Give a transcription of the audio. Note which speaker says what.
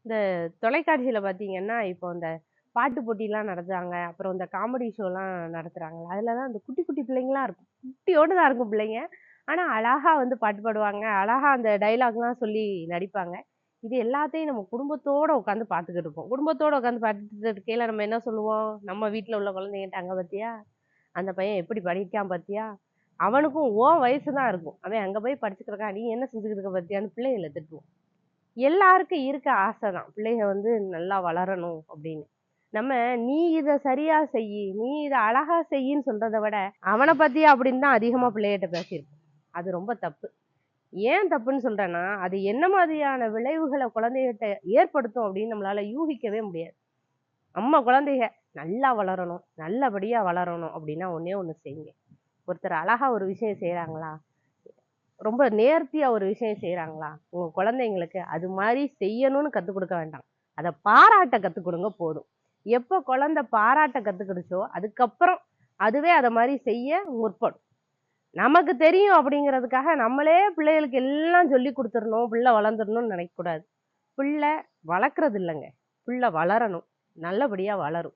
Speaker 1: இந்த தொலைக்காட்சியில பார்த்தீங்கன்னா, இப்போ இந்த பாட்டு போட்டிலாம் நடத்துறாங்க. அப்புறம் இந்த காமெடி ஷோலாம் நடத்துறாங்கல்ல. அதுலலாம் இந்த குட்டி, குட்டி பிள்ளைங்களா இருக்கும். குட்டியோண்டு தான் இருக்கும் பிள்ளைங்க. ஆனா, அழகா வந்து பாட்டு பாடுவாங்க. அழகா அந்த டயலாக்லாம் சொல்லி நடிப்பாங்க. இது எல்லாத்தையும் நம்ம குடும்பத்தோட உட்காந்து பார்த்துக்கிட்டு இருப்போம். குடும்பத்தோட உட்காந்து பார்த்துட்டு இருக்கையில நம்ம என்ன சொல்லுவோம்? நம்ம வீட்ல உள்ள குழந்தைங்கட்ட, "அங்க பாத்தியா? அந்த பையன் எப்படி படிக்கான் பாத்தியா? அவனுக்கும் உன் வயசு தான் இருக்கும். அவன் அங்க போய் படிச்சுட்டு இருக்கான். நீ என்ன செஞ்சுக்கிட்டு இருக்க பாத்தியான்னு" பிள்ளைகள திட்டுவோம். எல்லாருக்கும் இருக்க ஆசை தான். பிள்ளைக வந்து நல்லா வளரணும் அப்படின்னு. நம்ம நீ இத சரியா செய்யி, நீ இத அழகா செய்யின்னு சொல்றத விட, அவன பத்தியா அப்படின்னு தான் அதிகமா பிள்ளைகட்ட பேசியிருப்போம். அது ரொம்ப தப்பு. ஏன் தப்புன்னு சொல்றேன்னா, அது என்ன மாதிரியான விளைவுகள குழந்தைகட்ட ஏற்படுத்தும் அப்படின்னு நம்மளால யூகிக்கவே முடியாது. நம்ம குழந்தைக நல்லா வளரணும், நல்லபடியா வளரணும் அப்படின்னா ஒண்ணே ஒண்ணு செய்யுங்க. ஒருத்தர் அழகா ஒரு விஷயம் செய்றாங்களா? ரொம்ப நேர்த்தியா ஒரு விஷயம் செய்றாங்களா? உங்க குழந்தைங்களுக்கு அது மாரி செய்யணும்னு கத்துக் குடுக்க வேண்டாம். அத பாராட்ட கத்துக் குடுங்க போதும். எப்ப குழந்தை பாராட்ட கத்துக்கிடுச்சோ, அதுக்கப்புறம் அதுவே அத மாரி செய்ய முற்படும். நமக்கு தெரியும் அப்படிங்கிறதுக்காக நம்மளே பிள்ளைகளுக்கு எல்லாம் சொல்லிக் குடுத்துறணும், பிள்ளை வளர்ந்துரணும்னு நினைக்கக்கூடாது. பிள்ளை வளர்க்கறது இல்லங்க. பிள்ளை வளரணும். நல்லபடியா வளரும்.